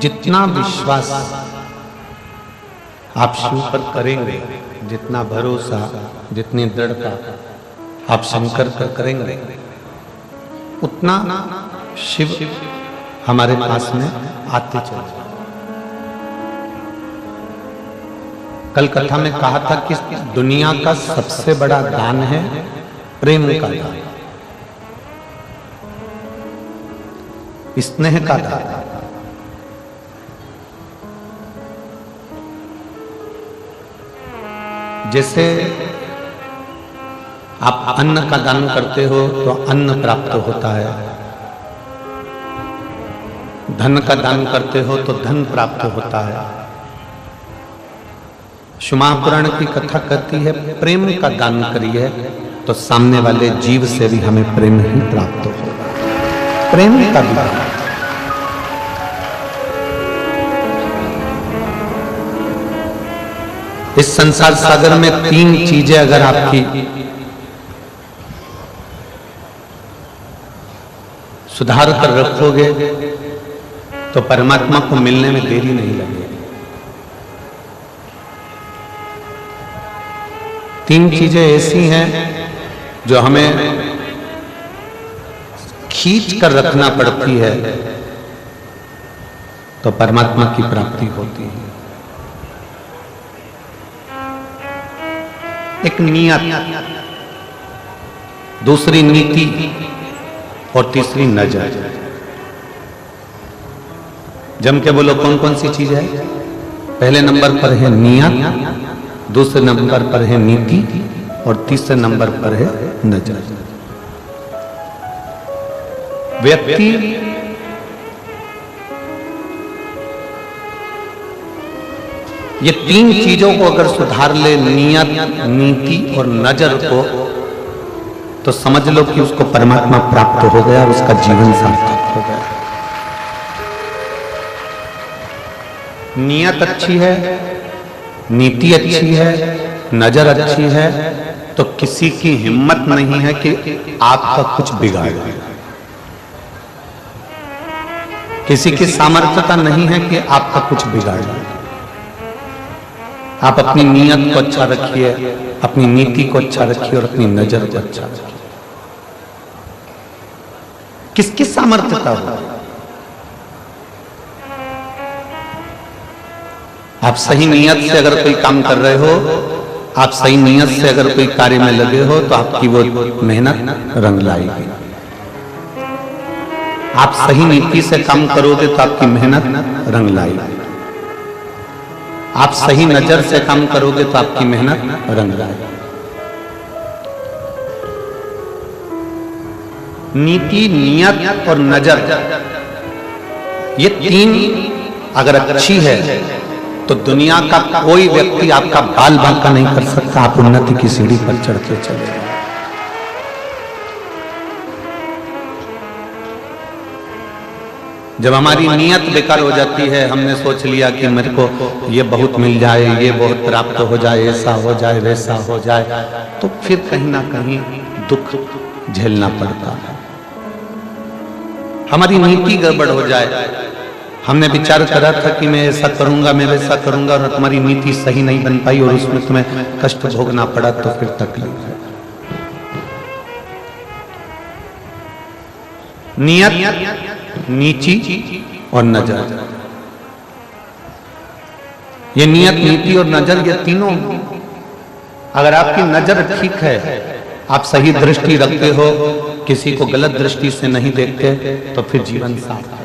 जितना विश्वास आप शिव पर करेंगे, जितना भरोसा, जितनी दृढ़ता आप शंकर पर करेंगे, उतना शिव हमारे पास में आते चले। कल कथा में कहा था कि दुनिया का सबसे बड़ा दान है प्रेम का दान, स्नेह का दान। जैसे आप अन्न का दान करते हो तो अन्न प्राप्त होता है, धन का दान करते हो तो धन प्राप्त होता है। महापुराण की कथा कहती है प्रेम का दान करिए तो सामने वाले जीव से भी हमें प्रेम ही प्राप्त होगा। प्रेम का दान। इस संसार सागर में तीन चीजें अगर आपकी सुधार कर रखोगे तो परमात्मा को मिलने में देरी नहीं लगेगी। तीन चीजें ऐसी हैं जो हमें खींच कर रखना पड़ती है तो परमात्मा की प्राप्ति होती है। एक नियत, दूसरी नीति और तीसरी नजर। जम के बोलो कौन कौन सी चीज है? पहले नंबर पर है नियत, दूसरे नंबर पर है नीति और तीसरे नंबर पर है नजर। व्यक्ति ये तीन चीजों को अगर सुधार ले, नियत, नीति और नजर को, तो समझ लो कि उसको परमात्मा प्राप्त हो गया, उसका जीवन सार्थक हो गया। नियत अच्छी है, नीति अच्छी है, नजर अच्छी है, तो किसी की हिम्मत नहीं है कि आपका कुछ बिगाड़े। किसी की सामर्थ्यता नहीं है कि आपका कुछ बिगाड़े। आप अपनी नियत को अच्छा रखिए, अपनी नीति को अच्छा रखिए और अपनी नजर को अच्छा रखिए। किसकी सामर्थ्यता हो? आप सही नियत से अगर कोई काम कर रहे हो, आप सही नियत से अगर कोई कार्य में लगे हो तो आपकी वो मेहनत रंग लाएगी। आप सही नीति से काम करोगे तो आपकी मेहनत रंग लाएगी। आप सही नजर से काम करोगे तो आपकी मेहनत रंग लाएगी। नीति, नियत और नजर, ये तीन अगर अच्छी है तो दुनिया का कोई व्यक्ति आपका बाल बांका नहीं कर सकता। आप उन्नति की सीढ़ी पर चढ़ते चले। जब हमारी नियत बेकार हो जाती है, हमने सोच लिया कि मेरे को ये बहुत मिल जाए, ये बहुत प्राप्त हो जाए, ऐसा हो जाए, वैसा हो जाए, तो फिर कहीं ना कहीं दुख झेलना पड़ता है। हमारी नीति गड़बड़ हो जाए, हमने विचार करा था कि मैं ऐसा करूंगा, मैं वैसा करूंगा, और तुम्हारी नीति सही नहीं बन पाई और उसमें तुम्हें कष्ट भोगना पड़ा, तो फिर तकलीफ है। नियत, नीति और नजर, ये नियत, नीति और नजर, ये तीनों अगर आपकी नजर ठीक है, आप सही दृष्टि रखते हो, किसी को गलत दृष्टि से नहीं देखते, तो फिर जीवन सार्थक है।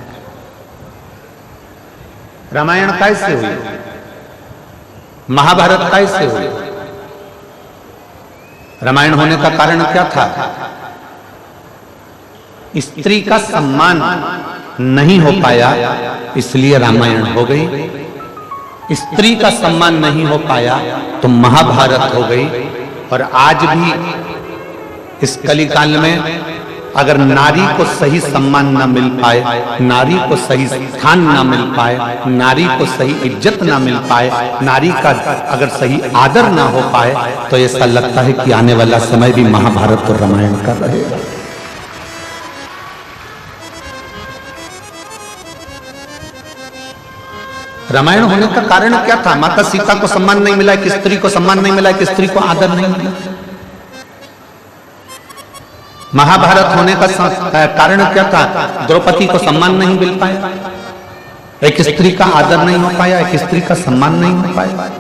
रामायण कैसे हुई? महाभारत कैसे हुई? रामायण होने का कारण क्या था? स्त्री का सम्मान नहीं हो पाया, इसलिए रामायण हो गई। स्त्री का सम्मान नहीं हो पाया तो महाभारत हो गई। और आज भी इस कलिकाल में अगर नारी को सही सम्मान ना मिल पाए, नारी को सही स्थान ना मिल पाए, नारी को सही इज्जत ना मिल पाए, नारी का अगर सही आदर ना हो पाए, तो ऐसा लगता है कि आने वाला समय भी महाभारत और रामायण का रहेगा। रामायण होने का कारण क्या था? माता सीता को सम्मान नहीं मिला, कि स्त्री को सम्मान नहीं मिला, कि स्त्री को आदर नहीं मिला। महाभारत होने का कारण क्या था? द्रौपदी को सम्मान नहीं मिल पाया, एक स्त्री का आदर नहीं हो पाया, एक स्त्री का सम्मान नहीं हो पाया,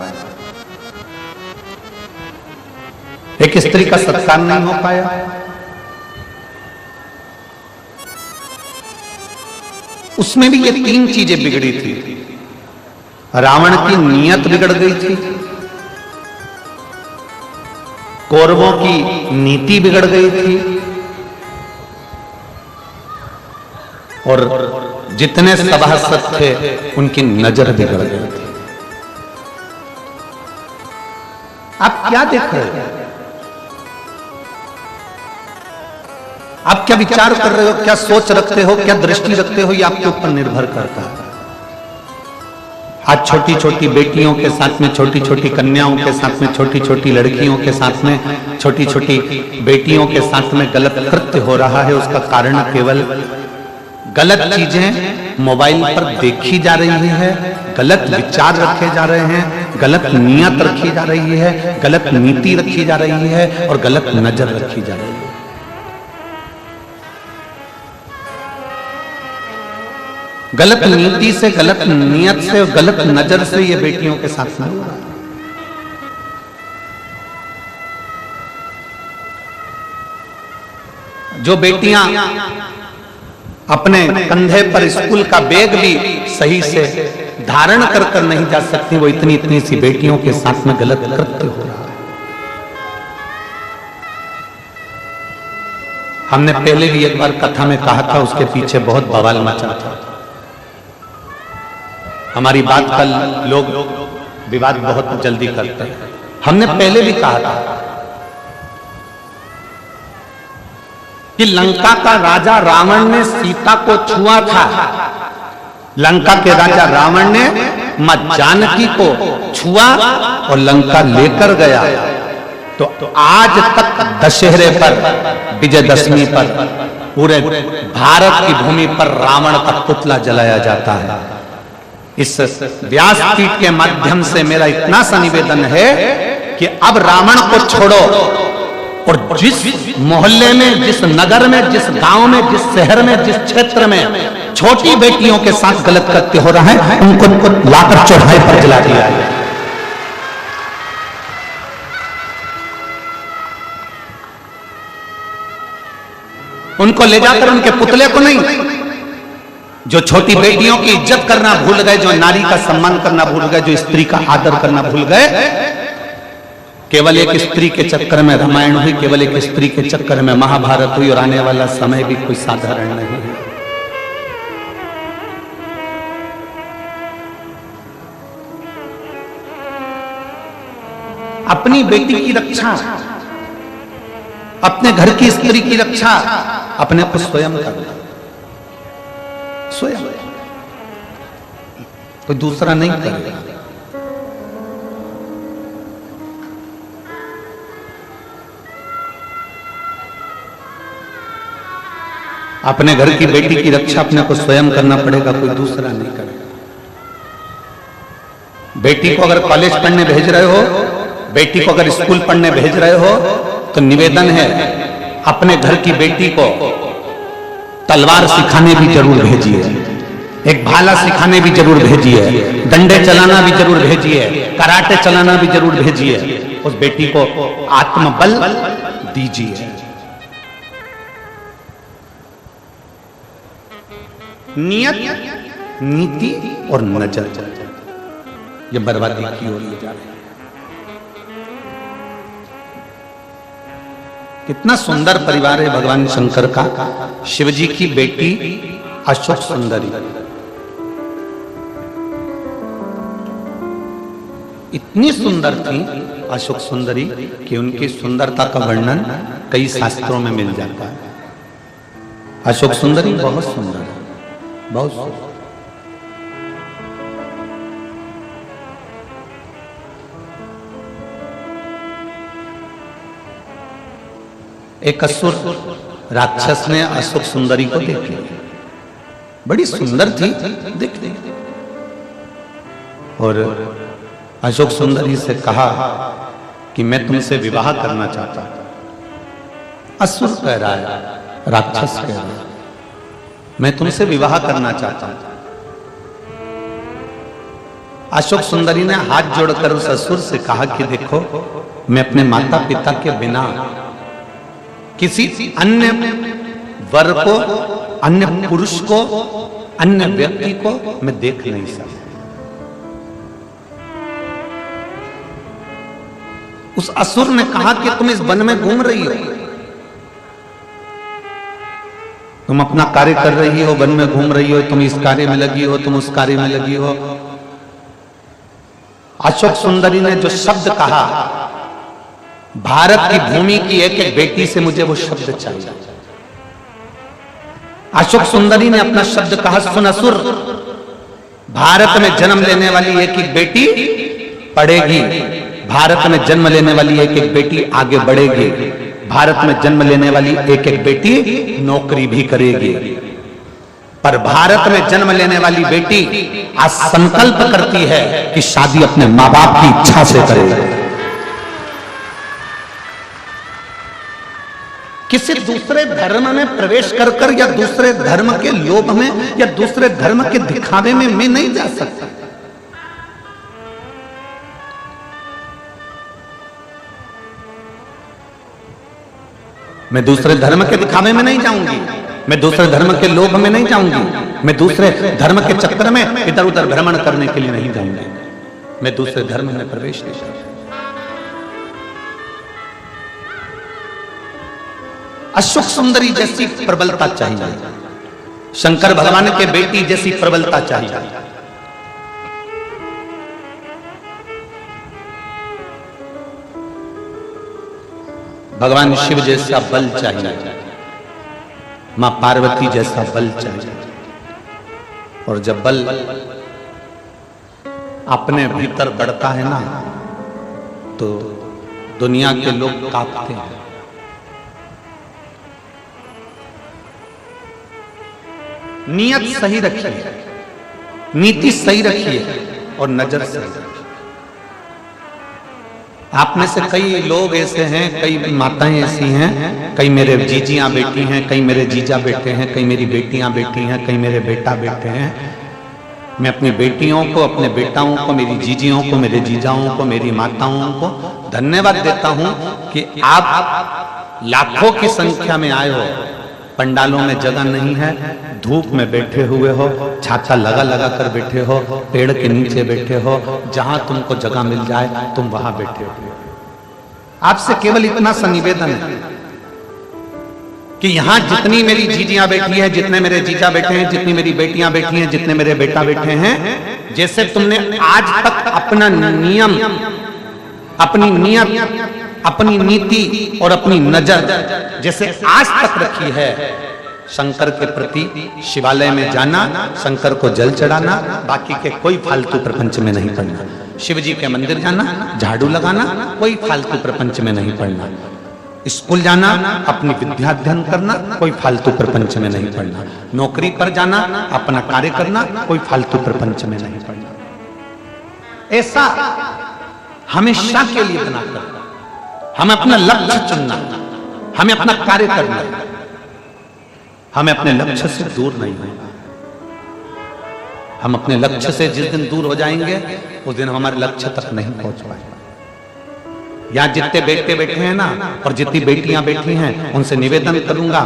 एक स्त्री का सत्कार नहीं हो पाया। उसमें भी ये तीन चीजें बिगड़ी थी। रावण की नीयत बिगड़ गई थी, कौरवों की नीति बिगड़ गई थी, और जितने सभासद थे उनकी नजर बिगड़ गई थी। आप क्या देख रहे हो? आप क्या विचार कर रहे हो, क्या सोच रखते हो, क्या दृष्टि रखते हो, ये आपके ऊपर निर्भर करता है। आज छोटी छोटी बेटियों के साथ में, छोटी छोटी कन्याओं के साथ में, छोटी छोटी लड़कियों के साथ में, छोटी छोटी बेटियों के साथ में गलत कृत्य हो रहा है। उसका कारण केवल गलत चीजें मोबाइल पर देखी जा रही है, गलत विचार रखे जा रहे हैं, गलत नियत रखी जा रही है, गलत नीति रखी जा रही है, और गलत नजर रखी जा रही है। गलत नीति से, गलत नियत से, गलत नजर से ये बेटियों के साथ में हो रहा है। जो बेटियां अपने कंधे पर स्कूल का बैग भी सही से धारण कर नहीं जा सकती, वो इतनी इतनी सी बेटियों के साथ में गलत कृत्य हो रहा है। हमने पहले भी एक बार कथा में कहा था, उसके पीछे बहुत बवाल मचा था। हमारी बात का लोग विवाद बहुत जल्दी करते हैं। हमने पहले भी कहा था कि लंका का राजा रावण ने सीता को छुआ था। लंका के राजा रावण ने मां जानकी को छुआ और लंका लेकर गया। तो आज तक दशहरे पर, विजयदशमी पर पूरे भारत की भूमि पर रावण का पुतला जलाया जाता है। इस व्यासपीठ के माध्यम से मेरा इतना सा निवेदन है कि अब रावण को छोड़ो, और जिस मोहल्ले में, जिस नगर में, जिस गांव में, जिस शहर में, जिस क्षेत्र में छोटी बेटियों के साथ गलत कृत्य हो रहा है, उनको लाकर चौराहे पर जला दिया है। उनको ले जाकर उनके पुतले को नहीं, जो छोटी बेटियों की इज्जत करना भूल गए, जो नारी का सम्मान करना भूल गए, जो स्त्री का आदर करना भूल गए, केवल एक स्त्री के चक्कर में रामायण हुई, केवल एक स्त्री के चक्कर में महाभारत हुई, और आने वाला समय भी कोई साधारण नहीं है। अपनी बेटी की रक्षा, अपने घर की स्त्री की रक्षा अपने को स्वयं करना, स्वयं, कोई दूसरा नहीं करेगा। अपने घर की बेटी की रक्षा अपने को स्वयं करना पड़ेगा, कोई दूसरा नहीं करेगा। बेटी को अगर कॉलेज पढ़ने भेज रहे हो, बेटी को अगर स्कूल पढ़ने भेज रहे हो, तो निवेदन है अपने घर की बेटी को तलवार सिखाने भी जरूर भेजिए, एक भाला सिखाने भी जरूर भेजिए, डंडे चलाना भी जरूर भेजिए, कराटे चलाना भी जरूर भेजिए। उस बेटी को आत्मबल दीजिए। नियत, नीति और नजर, ये बर्बादी की ओर ले जा रहे हैं। कितना सुंदर परिवार है भगवान शंकर का। शिव जी की बेटी अशोक सुंदरी इतनी सुंदर थी अशोक सुंदरी कि उनकी सुंदरता का वर्णन कई शास्त्रों में मिल जाता है। अशोक सुंदरी बहुत सुंदर है, बहुत सुंदर। एक असुर राक्षस ने अशोक सुंदरी को देख लिया, बड़ी सुंदर थी, देख ली। और अशोक सुंदरी से कहा कि मैं तुमसे विवाह करना चाहता हूं। असुर कह रहा है, राक्षस कह रहा है, मैं तुमसे विवाह करना चाहता हूं। अशोक सुंदरी ने हाथ जोड़कर उस असुर से कहा कि देखो, मैं अपने माता पिता के बिना किसी अन्य वर को, अन्य पुरुष को, अन्य व्यक्ति को मैं देख नहीं सकता। उस असुर ने कहा कि तुम इस वन में घूम रही हो, तुम अपना कार्य कर रही हो, वन में घूम रही हो, तुम इस कार्य में लगी हो, तुम उस कार्य में लगी हो। अशोक सुंदरी ने जो शब्द कहा, भारत की भूमि की एक एक बेटी से मुझे वो शब्द चाहिए। अशोक सुंदरी ने अपना शब्द कहा, सुन असुर, भारत में जन्म लेने वाली एक एक बेटी पढ़ेगी, भारत में जन्म लेने वाली एक एक बेटी आगे बढ़ेगी, भारत में जन्म लेने वाली एक एक बेटी नौकरी भी करेगी। पर भारत में जन्म लेने वाली बेटी आज संकल्प करती है कि शादी अपने मां बाप की इच्छा से करेगी। किसी दूसरे धर्म में प्रवेश कर या दूसरे धर्म के लोभ में या दूसरे धर्म के दिखावे में मैं नहीं जा सकता। मैं दूसरे धर्म के दिखावे में नहीं जाऊंगी, मैं दूसरे धर्म के लोभ में नहीं जाऊंगी, मैं दूसरे धर्म के चक्कर में इधर उधर भ्रमण करने के लिए नहीं जाऊंगी, मैं दूसरे धर्म में प्रवेश नहीं करूंगी। अशोक सुंदरी जैसी प्रबलता चाहिए, शंकर भगवान के बेटी जैसी प्रबलता चाहिए। भगवान शिव जैसा बल चाहिए, मां पार्वती जैसा बल चाहिए। और जब बल अपने भीतर बढ़ता है ना, तो दुनिया के लोग कांपते हैं। नियत सही रखिए, नीति सही रखिए और नजर सही रखिए। आप में से कई लोग ऐसे हैं, कई माताएं ऐसी हैं, कई मेरे जीजियां बेटी हैं, कई मेरे जीजा बेटे हैं, कई मेरी बेटियां बेटी हैं, कई मेरे बेटा बेटे हैं। मैं अपनी बेटियों को, अपने बेटाओं को, मेरी जीजियों को, मेरे जीजाओं को, मेरी माताओं को धन्यवाद देता हूं कि आप लाखों की संख्या में आए हो, पंडालों में जगह नहीं है, धूप में बैठे हुए हो, छाता लगा लगा कर बैठे हो, पेड़ के नीचे बैठे हो, जहां तुमको जगह मिल जाए तुम वहां बैठे हो। आपसे केवल इतना सा निवेदन है कि यहां जितनी मेरी जीजियां बैठी हैं, जितने मेरे जीजा बैठे हैं, जितनी मेरी बेटियां बैठी हैं, जितने मेरे बेटा बैठे हैं, जैसे तुमने आज तक अपना नियम, अपनी नियत, अपनी नीति और अपनी नजर जैसे आज तक रखी है, शंकर के प्रति शिवालय में जाना, शंकर को जल चढ़ाना, बाकी के कोई फालतू प्रपंच में नहीं पड़ना। शिव जी के मंदिर जाना, झाड़ू लगाना, कोई फालतू प्रपंच में नहीं पड़ना। स्कूल जाना, अपनी विद्या अध्ययन करना, कोई फालतू प्रपंच में नहीं पड़ना। नौकरी पर जाना, अपना कार्य करना, कोई फालतू प्रपंच में नहीं पड़ना। ऐसा हमेशा के लिए बनाकर हमें अपना लक्ष्य चुनना, हमें अपना कार्य करना, हमें अपने लक्ष्य से दूर नहीं होना। हम अपने लक्ष्य से जिस दिन दूर हो जाएंगे, उस दिन हमारे लक्ष्य तक नहीं पहुंच पाएंगे। यहां जितने बेटे बैठे हैं ना, और जितनी बेटियां बैठी हैं, उनसे निवेदन करूंगा,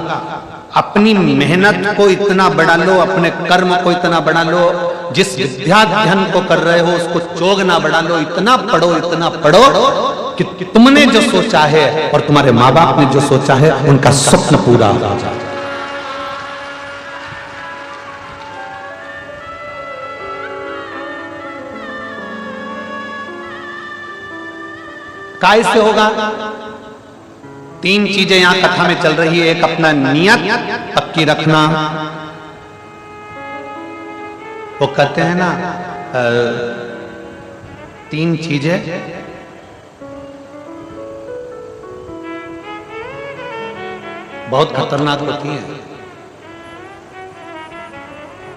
अपनी मेहनत को इतना बढ़ा लो, अपने कर्म को इतना बढ़ा लो, जिस विद्याध्ययन को कर रहे हो उसको चोग ना बढ़ा लो, इतना पढ़ो कि तुमने जो सोचा है और तुम्हारे माँ बाप ने जो सोचा है, उनका स्वप्न पूरा हो जाए। कैसे होगा? 3 चीजें यहां कथा में चल रही है। एक, अपना नियत पक्की रखना। वो कहते हैं ना, 3 चीजें बहुत खतरनाक होती हैं।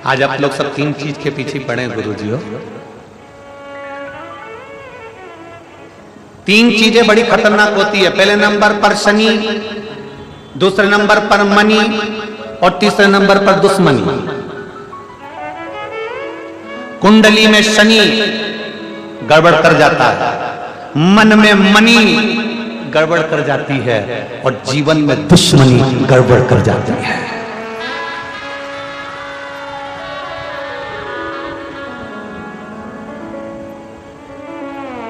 आज आप लोग सब 3 चीज के पीछे पड़े गुरुजी हो। तीन चीजें बड़ी खतरनाक होती है। पहले नंबर पर शनि, दूसरे नंबर पर मनी और तीसरे नंबर पर दुश्मनी। कुंडली में शनि गड़बड़ कर जाता है, मन में मनी गड़बड़ कर जाती है और जीवन में दुश्मनी गड़बड़ कर जाती है।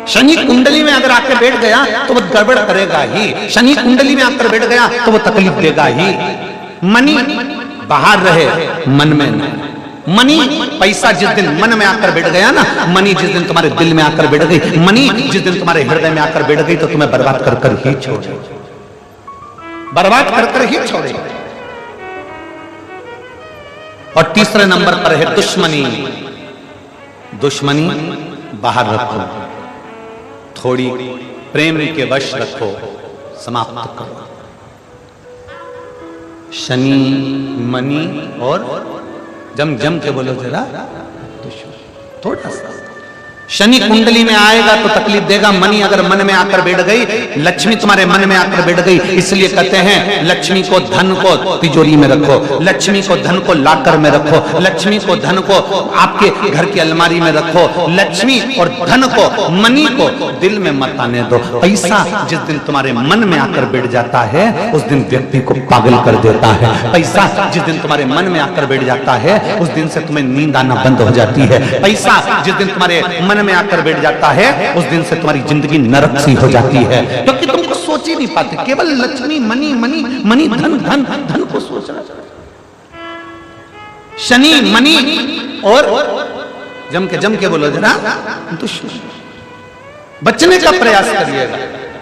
शनि कुंडली में अगर आकर बैठ गया तो वो गड़बड़ करेगा ही। शनि कुंडली में आकर बैठ गया तो वो तकलीफ देगा ही। मनी बाहर रहे, मन में नहीं। मनी पैसा जिस दिन मन में आकर बैठ गया ना, मनी जिस दिन तुम्हारे दिल में आकर बैठ गई, मनी जिस दिन तुम्हारे हृदय में आकर बैठ गई तो तुम्हें बर्बाद कर कर ही छोड़े, बर्बाद कर कर ही छोड़े। और तीसरे नंबर पर है दुश्मनी। दुश्मनी बाहर रखो, थोड़ी प्रेम के वश रखो, समाप्त करो। शनि, मनी और जम जम के बोलो जरा, थोड़ा सा। शनि कुंडली में आएगा तो तकलीफ देगा। मनी अगर मन में आकर बैठ गई, लक्ष्मी तुम्हारे मन में आकर बैठ गई, इसलिए कहते हैं लक्ष्मी को धन को तिजोरी में रखो, लक्ष्मी को धन को लॉकर में रखो, लक्ष्मी को धन को आपके घर की अलमारी में रखो, लक्ष्मी और धन को, मनी को दिल में मत आने दो। पैसा जिस दिन तुम्हारे मन में आकर बैठ जाता है उस दिन व्यक्ति को पागल कर देता है। पैसा जिस दिन तुम्हारे मन में आकर बैठ जाता है उस दिन से तुम्हें नींद आना बंद हो जाती है। पैसा जिस दिन तुम्हारे मन में आकर बैठ जाता है उस दिन से तुम्हारी जिंदगी नरक सी हो जाती है, क्योंकि तुमको सोच ही नहीं पाते, केवल लक्ष्मी, मनी मनी मनी, धन धन धन को सोच रहा। शनि, मनी और जम के बोलो जरा, दुश्मनी। बचने का प्रयास करिएगा,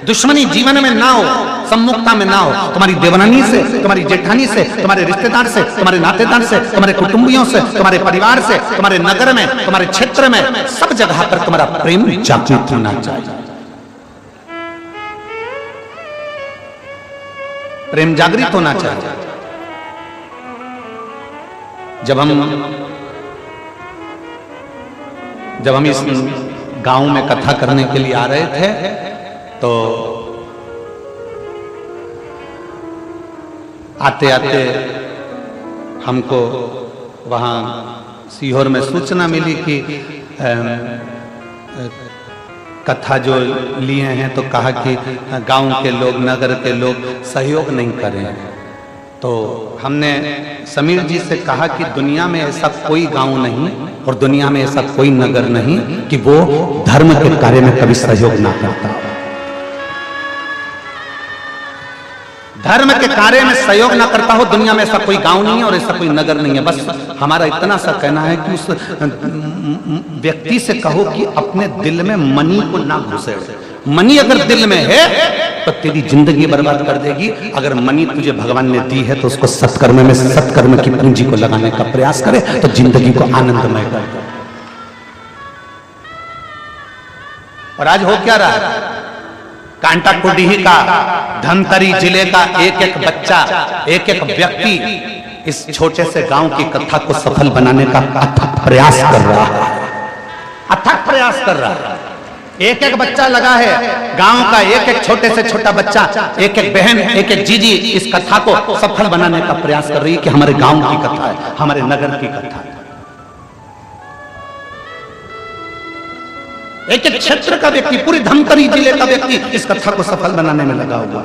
दुश्मनी जीवन में ना हो, सम्मुखता में ना हो। तुम्हारी देवरानी से, तुम्हारी जेठानी से, तुम्हारे रिश्तेदार से, तुम्हारे नातेदार से, तुम्हारे कुटुंबियों से, तुम्हारे परिवार से, तुम्हारे नगर में, तुम्हारे क्षेत्र में, सब जगह पर तुम्हारा प्रेम जागृत होना चाहिए। प्रेम जागृत होना चाहिए। जब हम इस गांव में कथा करने के लिए आ रहे थे तो आते आते हमको वहाँ सीहोर में सूचना मिली कि कथा जो लिए हैं, तो कहा कि गांव के लोग, नगर के लोग सहयोग नहीं करें। तो हमने समीर जी से कहा कि दुनिया में ऐसा कोई गांव नहीं और दुनिया में ऐसा कोई नगर नहीं कि वो धर्म के कार्य में कभी सहयोग ना करता। धर्म के कार्य में सहयोग ना करता हो, दुनिया में ऐसा कोई गांव नहीं है और ऐसा कोई नगर नहीं है। बस हमारा इतना सा कहना है कि उस व्यक्ति से कहो कि अपने दिल में मनी को ना घुसेड़े। मनी अगर दिल में है तो तेरी जिंदगी बर्बाद कर देगी। अगर मनी तुझे भगवान ने दी है तो उसको सत्कर्म में, सत्कर्म की पूंजी को लगाने का प्रयास करे तो जिंदगी को आनंदमय कर दे। और आज हो क्या रहा है, कांटा कुडीही का, धमतरी जिले का एक एक बच्चा, एक एक व्यक्ति इस छोटे से गांव की कथा को सफल बनाने का अथक प्रयास कर रहा है, अथक प्रयास कर रहा है। एक एक बच्चा लगा है, गांव का एक एक छोटे से छोटा बच्चा, एक एक बहन, एक एक जीजी इस कथा को सफल बनाने का प्रयास कर रही है कि हमारे गांव की कथा है, हमारे नगर की कथा है। एक एक क्षेत्र का व्यक्ति, पूरी धमतरी जिले का व्यक्ति इस कथा को सफल बनाने में लगा हुआ।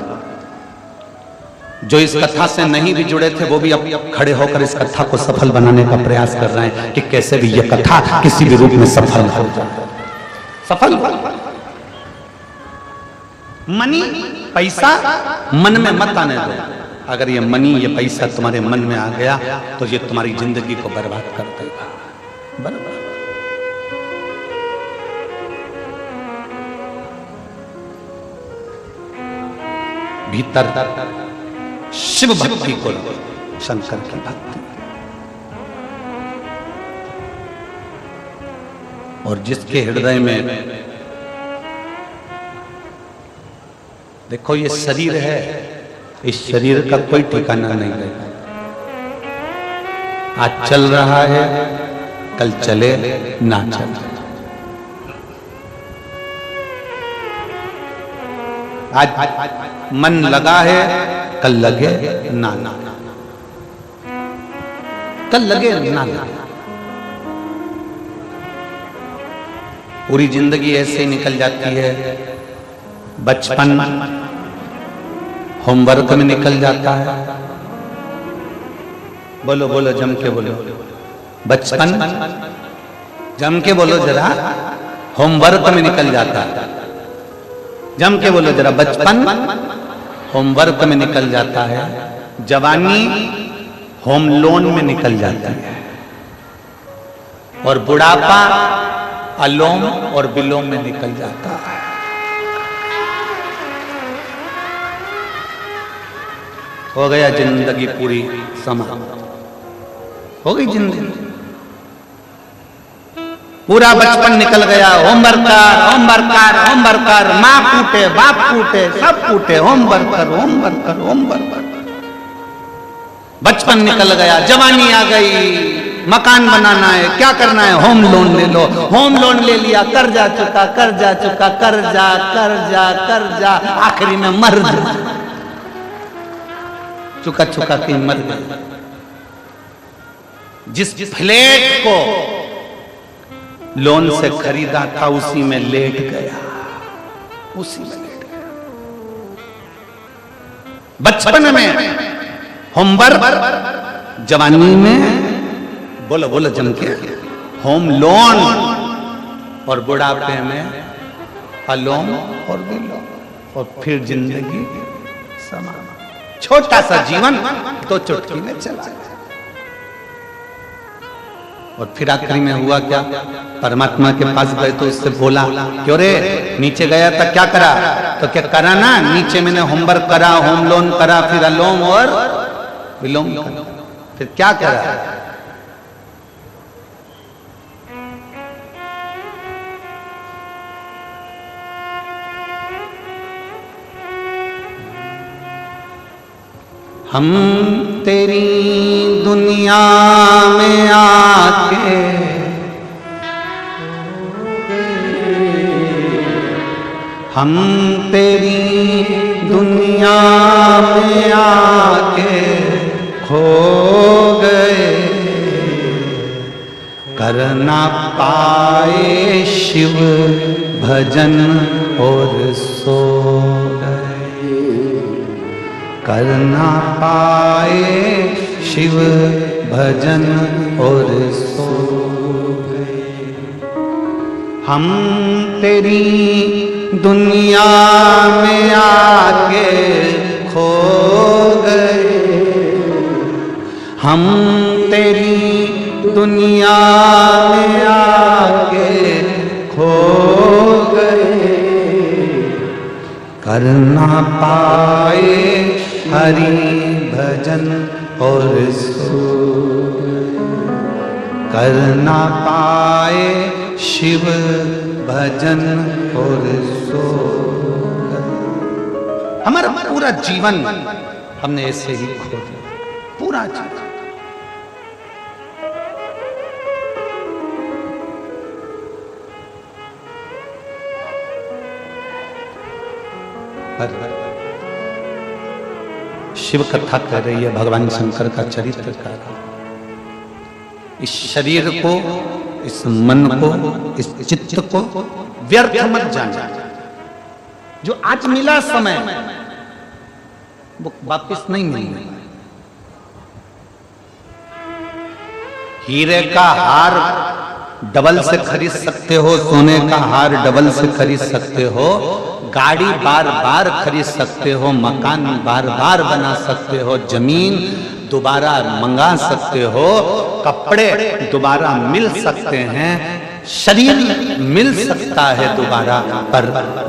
जो इस कथा से नहीं भी जुड़े थे वो भी अब खड़े होकर इस कथा को सफल बनाने का प्रयास कर रहे हैं कि कैसे भी यह कथा किसी भी रूप में सफल हो जाए। सफल मनी, पैसा मन में मत आने दो। अगर ये मनी, ये पैसा तुम्हारे मन में आ गया तो ये तुम्हारी जिंदगी को बर्बाद कर देगा, बर्बाद। भीतर शिव भक्ति को, शंकर की भक्ति, और जिसके हृदय में, देखो ये शरीर है, इस शरीर का कोई ठिकाना नहीं रहेगा। आज चल रहा है, कल चले ना चले। आज मन लगा है, कल लगे ना ना, कल लगे ना लगे। पूरी जिंदगी ऐसे ही निकल जाती है। बचपन होमवर्क में निकल जाता है। बोलो बोलो, जम के बोलो। बचपन जम के बोलो जरा, होमवर्क में निकल जाता है। जम के बोलो जरा, बचपन होमवर्क में निकल जाता है। जवानी होम लोन में निकल जाती है। और बुढ़ापा अलोम और विलोम में निकल जाता है। हो गया जिंदगी पूरी समाप्त, हो गई जिंदगी। पूरा बचपन निकल गया। होमवर्क कर, होमवर्क कर, होमवर्क कर। माँ कूटे, बाप कूटे, सब कूटे। होमवर्क कर, होमवर्क कर, होमवर्क कर। बचपन निकल गया, जवानी आ गई। मकान बनाना है, क्या करना है? होम लोन ले लो। होम लोन ले लिया, कर्जा चुका, कर्जा चुका, कर्जा कर्जा कर्जा, आखिरी में मर गया। चुका चुका के मर गया। जिस फ्लैट को लोन से खरीदा था उसी में लेट गया, उसी में लेट गया। बचपन में होमवर्क, जवानी में बोलो बोलो जम के होम लोन, और बुढ़ापे में अलोम और विलोम, और फिर जिंदगी समाप्त। छोटा सा जीवन तो चुटकी में चला गया। और फिर आखिरी में हुआ क्या? परमात्मा के पास गए तो उससे बोला, क्यों रे नीचे गया था, क्या करा? तो क्या करा ना, नीचे मैंने होमवर्क करा, होम लोन करा, फिर अलोम और विलोम करा। फिर क्या करा? हम तेरी दुनिया में आके हम तेरी दुनिया में आके खो गए, कर ना पाए शिव भजन और सो गए, कर ना पाए शिव भजन और सो गए। हम तेरी दुनिया में आके खो गए, हम तेरी दुनिया में आके खो गए, कर ना पाए हरि भजन और सो, कर ना पाए शिव भजन और सो। हमारा पूरा जीवन हमने ऐसे ही खो दिया, पूरा जीवन। शिव कथा कह रही है भगवान शंकर का चरित्र का। इस शरीर को, इस मन को, इस चित्त को व्यर्थ मत जाना। जो आज मिला समय वो वापस नहीं मिलेगा। हीरे का हार डबल से खरीद सकते हो, सोने का हार डबल से खरीद सकते हो, गाड़ी बार बार खरीद सकते हो, मकान बार बार बना सकते हो, जमीन दोबारा मंगा सकते हो, कपड़े दोबारा मिल सकते हैं, शरीर मिल सकता है दोबारा, पर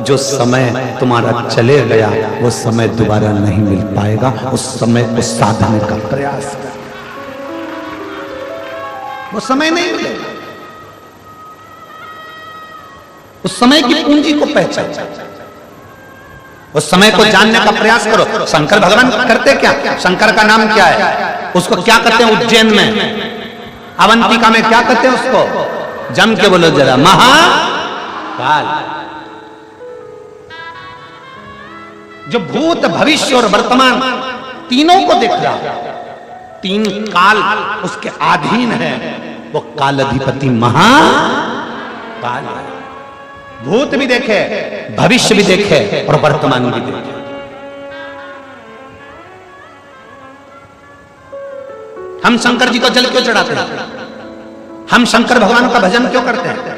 जो समय तुम्हारा चले गया वो समय दोबारा नहीं मिल पाएगा। उस समय को साधने का प्रयास कर, वो समय नहीं मिलेगा। उस समय की पूंजी को पहचान, उस समय को जानने का प्रयास करो। शंकर भगवान करते क्या? शंकर का नाम क्या है? उसको क्या कहते हैं? उज्जैन में, अवंतिका में क्या कहते हैं उसको? जम के बोलो जरा, महाकाल। जो भूत भविष्य और वर्तमान तीनों को देख रहा है, तीन काल उसके अधीन है, वो काल अधिपति महाकाल है। भूत भी देखे, भविष्य भी देखे और वर्तमान भी देखे। हम शंकर जी को जल क्यों चढ़ाते हैं? हम शंकर भगवान का भजन क्यों करते हैं?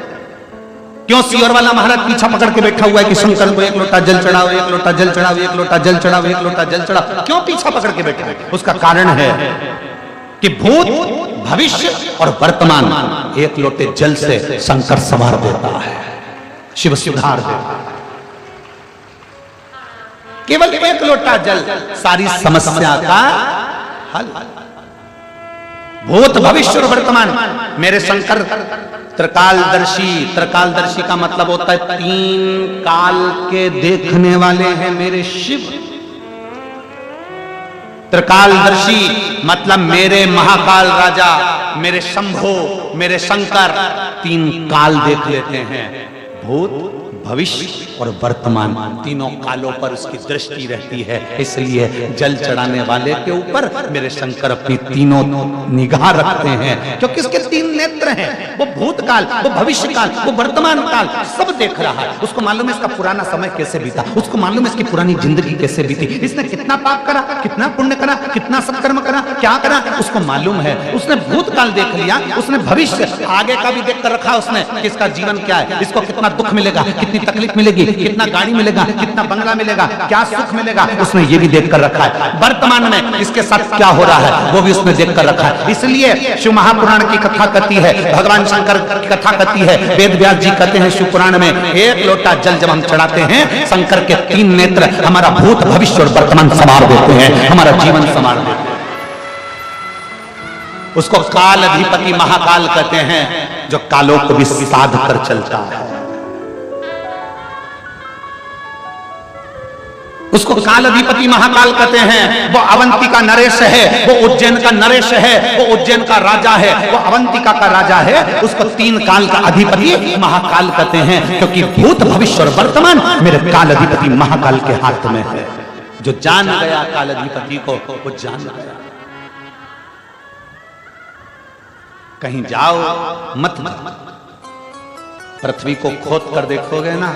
क्यों सियोर वाला महाराज पीछा पकड़ के बैठा हुआ है कि शंकर को एक लोटा जल चढ़ाओ, एक लोटा जल चढ़ाओ, एक लोटा जल चढ़ाओ, एक लोटा जल चढ़ाओ? क्यों पीछा पकड़ के बैठा है? उसका कारण है कि भूत भविष्य और वर्तमान एक लोटे जल से शंकर संवार देता है, शिव सुधार देता है। केवल एक लोटा जल सारी समस्या का हल। भूत भविष्य और वर्तमान मेरे शंकर त्रिकालदर्शी, त्रिकालदर्शी का मतलब होता है तीन काल के देखने वाले हैं मेरे शिव। त्रिकालदर्शी मतलब मेरे महाकाल राजा, मेरे शंभो, मेरे शंकर तीन काल देख लेते हैं। भूत भविष्य और वर्तमान तीनों कालों पर उसकी दृष्टि रहती है। इसलिए जल चढ़ाने वाले के ऊपर मेरे शंकर अपनी तीनों निगाह रखते हैं, क्योंकि उसके तीन नेत्र हैं। वो भूतकाल, वो भविष्य काल, वो वर्तमान काल सब देख रहा है। उसको मालूम है इसका पुराना समय कैसे बीता, उसको मालूम है इसकी पुरानी जिंदगी कैसे बीती, इसने कितना पाप करा, कितना पुण्य करा, कितना सत्कर्म करा, क्या करा, उसको मालूम है। उसने भूतकाल देख लिया, उसने भविष्य आगे का भी देख कर रखा उसने कि इसका जीवन क्या है, इसको कितना दुख मिलेगा, कितनी तकलीफ मिलेगी, कितना गाड़ी मिलेगा, कितना बंगला मिलेगा, क्या सुख मिलेगा, उसने ये भी देख कर रखा है। वर्तमान में इसके साथ क्या हो रहा है वो भी उसने देख कर रखा है। इसलिए शिव महापुराण की कथा कहती है, भगवान शंकर की कथा कहती है, वेद व्यास जी कहते हैं शिव पुराण में, एक लोटा जल जब हम चढ़ाते हैं, शंकर के तीन नेत्र हमारा भूत भविष्य और वर्तमान संवार देते हैं, हमारा जीवन संवार देते हैं। उसको काल अधिपति महाकाल कहते हैं, जो कालों को भी साध कर चलता है। उसको काल अधिपति महाकाल कहते हैं। वो अवंती का नरेश है, वो उज्जैन का नरेश है, वो उज्जैन का राजा है, वो अवंतिका का राजा है। उसको तीन काल का अधिपति महाकाल कहते हैं, क्योंकि भूत भविष्य और वर्तमान मेरे काल अधिपति महाकाल के हाथ में है। जो जान गया काल अधिपति को, वो जान गया। कहीं जाओ मत, पृथ्वी को खोद कर देखोगे ना,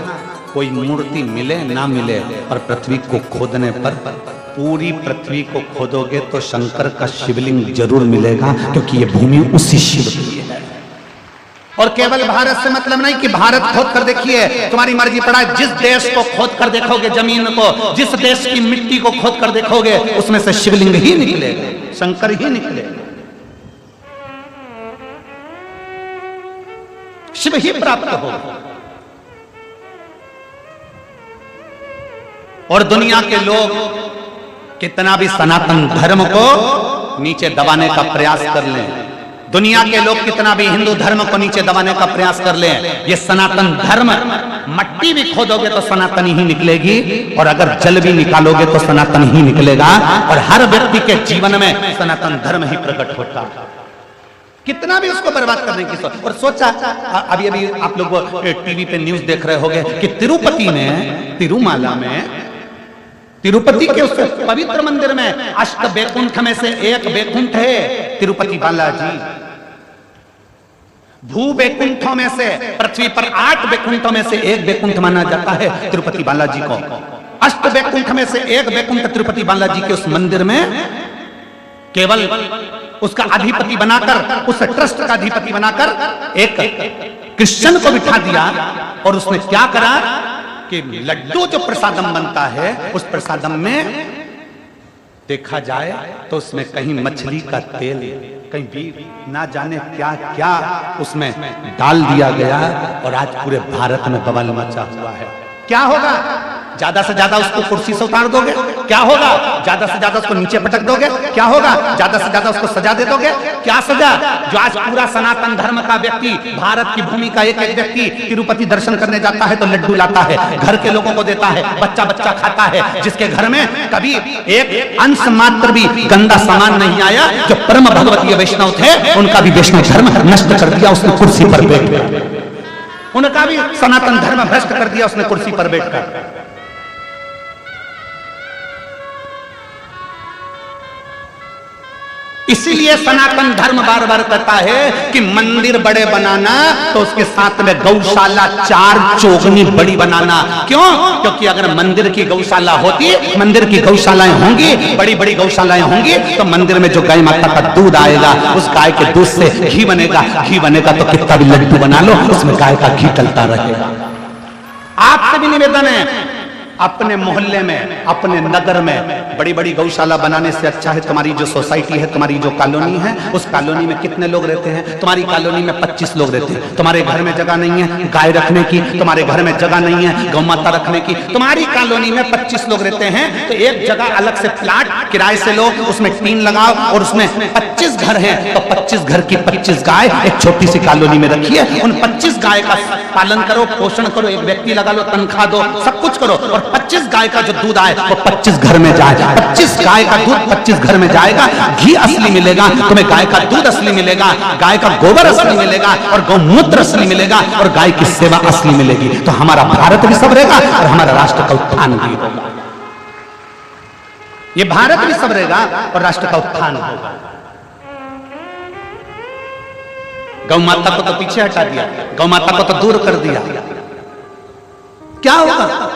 कोई मूर्ति मिले ना मिले, पर पृथ्वी को खोदने पर पूरी पृथ्वी को खोदोगे तो शंकर का शिवलिंग जरूर मिलेगा, क्योंकि ये भूमि उसी शिव की है। और केवल भारत से मतलब नहीं कि भारत खोद कर देखिए, तुम्हारी मर्जी पड़ा है। जिस देश को खोद कर देखोगे, जमीन को, जिस देश की मिट्टी को खोद कर देखोगे, उसमें से शिवलिंग ही निकलेगा, शंकर ही निकलेगा, शिव ही प्राप्त होगा। और दुनिया के लोग कितना भी सनातन धर्म को नीचे दबाने का प्रयास कर लें, दुनिया के लोग कितना भी हिंदू धर्म को नीचे दबाने का प्रयास कर लें, ये सनातन धर्म, मट्टी भी खोदोगे तो सनातन ही निकलेगी, और अगर जल भी निकालोगे तो सनातन ही निकलेगा। और हर व्यक्ति के जीवन में सनातन धर्म ही प्रकट होता है, कितना भी उसको बर्बाद करने की सोच। और सोचा, अभी अभी आप लोग टीवी पे न्यूज देख रहे होंगे कि तिरुपति में, तिरुमाला में, तिरुपति के उस पवित्र मंदिर में अष्ट बैकुंठ में से एक बैकुंठ है तिरुपति बालाजी। भू बैकुंठों में से, पृथ्वी पर 8 बैकुंठों में से एक बैकुंठ माना जाता है तिरुपति बालाजी को। अष्ट बैकुंठ में से एक बैकुंठ तिरुपति बालाजी के उस मंदिर में केवल उसका अधिपति बनाकर, उस ट्रस्ट का अधिपति बनाकर एक क्रिश्चियन को बिठा दिया। और उसने क्या करा कि लड्डू जो प्रसादम बनता है, उस प्रसादम में देखा जाए तो उसमें कहीं मछली का तेल, कहीं भी ना जाने क्या क्या उसमें डाल दिया गया, और आज पूरे भारत में बवाल मचा हुआ है। क्या होगा? ज्यादा से ज्यादा उसको कुर्सी से उतार दोगे, क्या होगा? ज्यादा से ज्यादा उसको नीचे पटक दोगे, क्या होगा? ज्यादा से ज्यादा उसको सजा दे दोगे, क्या सजा? जो आज पूरा सनातन धर्म का व्यक्ति, भारत की भूमि का एक एक व्यक्ति तिरुपति दर्शन करने जाता है तो लड्डू लाता है, घर के लोगों को देता है, बच्चा बच्चा खाता है, जिसके घर में कभी एक अंश मात्र भी गंदा सामान नहीं आया, जो परम भगवतीय वैष्णव थे, उनका भी वैष्णव धर्म नष्ट कर दिया उसने कुर्सी पर बैठकर, उनका भी सनातन धर्म भ्रष्ट कर दिया उसने कुर्सी पर बैठकर। इसीलिए सनातन धर्म बार बार कहता है कि मंदिर बड़े बनाना तो उसके साथ में गौशाला 4 चौगनी बड़ी बनाना। क्यों? क्योंकि अगर मंदिर की गौशाला होती, मंदिर की गौशालाएं होंगी, बड़ी बड़ी गौशालाएं होंगी, तो मंदिर में जो गाय माता का दूध आएगा, उस गाय के दूध से घी बनेगा। घी बनेगा तो कितना भी लड्डू बना लो, उसमें गाय का घी चलता रहेगा। आपसे भी निवेदन है, अपने मोहल्ले में, अपने नगर में बड़ी बड़ी गौशाला बनाने से अच्छा है तुम्हारी जो सोसाइटी है, तुम्हारी जो कॉलोनी है, उस कॉलोनी में कितने लोग रहते हैं? तुम्हारी कॉलोनी में 25 लोग रहते हैं। तुम्हारे घर में जगह नहीं है गाय रखने की, तुम्हारे घर में जगह नहीं है गौ माता रखने की, तुम्हारी कॉलोनी में 25 लोग रहते हैं, तो एक जगह अलग से प्लाट किराए से लो, उसमें टीन लगाओ और उसमें 25 घर हैं, तो 25 घर की 25 गाय एक छोटी सी कॉलोनी में रखिए। उन 25 गाय का पालन करो, पोषण करो, एक व्यक्ति लगा लो, तनख्वाह दो, सब कुछ करो, और 25 गाय का जो दूध आए वो 25 घर में जाए। 25 गाय का दूध 25 घर में जाएगा, घी असली मिलेगा तुम्हें, गाय का दूध असली मिलेगा, गाय का गोबर असली मिलेगा, और गौमूत्र असली मिलेगा, और गाय की सेवा असली मिलेगी। तो हमारा भारत भी सबरेगा और हमारा राष्ट्र का उत्थान भी होगा। ये भारत भी सबरेगा और राष्ट्र का उत्थान होगा। गौ माता को तो पीछे हटा दिया, गौ माता को तो दूर कर दिया, क्या होगा?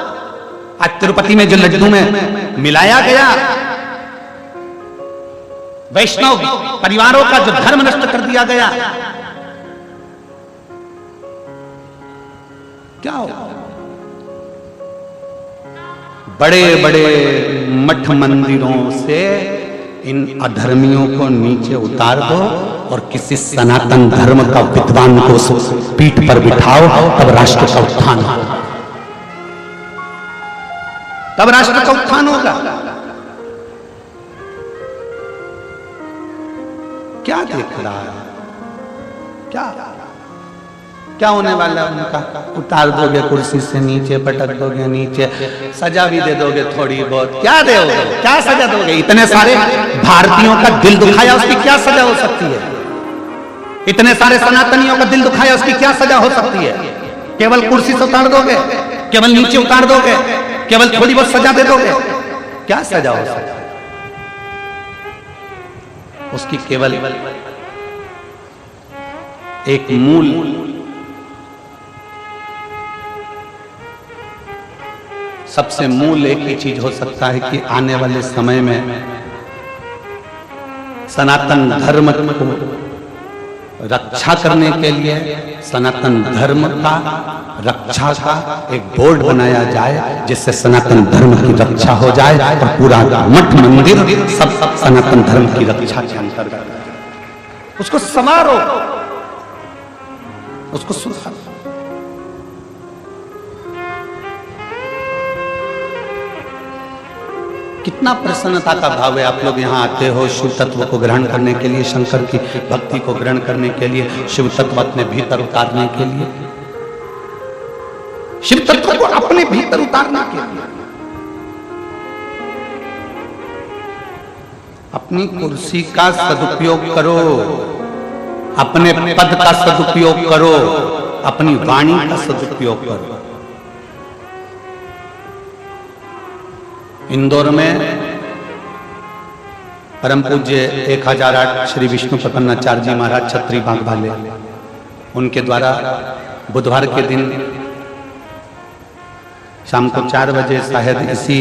आज तिरुपति में जो लड्डू में मिलाया गया, वैष्णव परिवारों का जो धर्म नष्ट कर दिया गया, क्या होगा? बड़े बड़े मठ मंदिरों से इन अधर्मियों को नीचे उतार दो और किसी सनातन धर्म का विद्वान को पीठ पर बिठाओ, तब राष्ट्र का उत्थान होगा, तब राष्ट्र का उत्थान होगा। क्या देख रहा है? क्या क्या होने वाला है उनका? उतार दोगे कुर्सी से नीचे, पटक दोगे नीचे, सजा भी दे दोगे थोड़ी बहुत, क्या दोगे? क्या सजा दोगे? इतने सारे भारतीयों का दिल दुखाया, उसकी क्या सजा हो सकती है? इतने सारे सनातनियों का दिल दुखाया, उसकी क्या सजा हो सकती है? केवल कुर्सी से उतार दोगे? केवल नीचे उतार दोगे? केवल थोड़ी बहुत सजा दे दोगे? क्या सजा हो सकती है? उसकी केवल एक मूल सबसे मूल एक ही चीज हो सकता है कि आने वाले समय में सनातन धर्म को रक्षा करने के लिए सनातन धर्म का रक्षा का एक बोर्ड बनाया जाए, जिससे सनातन धर्म की रक्षा हो जाए और पूरा मठ मंदिर सब सनातन धर्म की रक्षा के अंतर्गत। उसको संवारो, उसको सुधारो। कितना प्रसन्नता का भाव है, आप लोग यहाँ आते हो शिव तत्व को ग्रहण करने के लिए, शंकर की भक्ति को ग्रहण करने के लिए, शिव तत्व अपने भीतर उतारने के लिए, शिव तत्व को अपने भीतर उतारने के लिए। अपनी कुर्सी का सदुपयोग करो, अपने पद का सदुपयोग करो, अपनी वाणी का सदुपयोग करो। इंदौर में परम पूज्य 1008 श्री विष्णु प्रपन्नाचार्य जी महाराज छत्री बाग वाले, उनके द्वारा बुधवार के दिन शाम को 4 बजे शायद इसी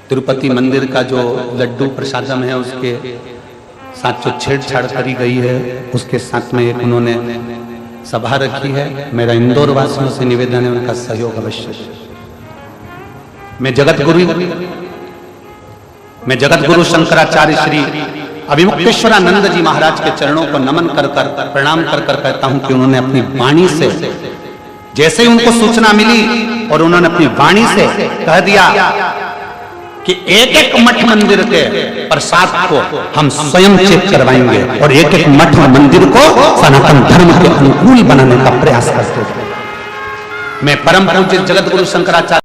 तिरुपति मंदिर का जो लड्डू प्रसादम है उसके साथ जो छेड़छाड़ करी गई है, उसके साथ में एक उन्होंने सभा रखी है। मेरा इंदौर वासियों से निवेदन है उनका सहयोग अवश्य। मैं जगत गुरु शंकराचार्य श्री अभिमुक्तेश्वरानंद जी महाराज के चरणों को नमन कर प्रणाम कर कहता हूं कि उन्होंने अपनी वाणी से, जैसे ही उनको सूचना मिली और उन्होंने अपनी वाणी से कह दिया कि एक एक मठ मंदिर के प्रसाद को हम स्वयं चेक करवाएंगे और एक एक मठ मंदिर को सनातन धर्म के अनुकूल बनाने का प्रयास करते हैं। मैं परम पूज्य जगत गुरु शंकराचार्य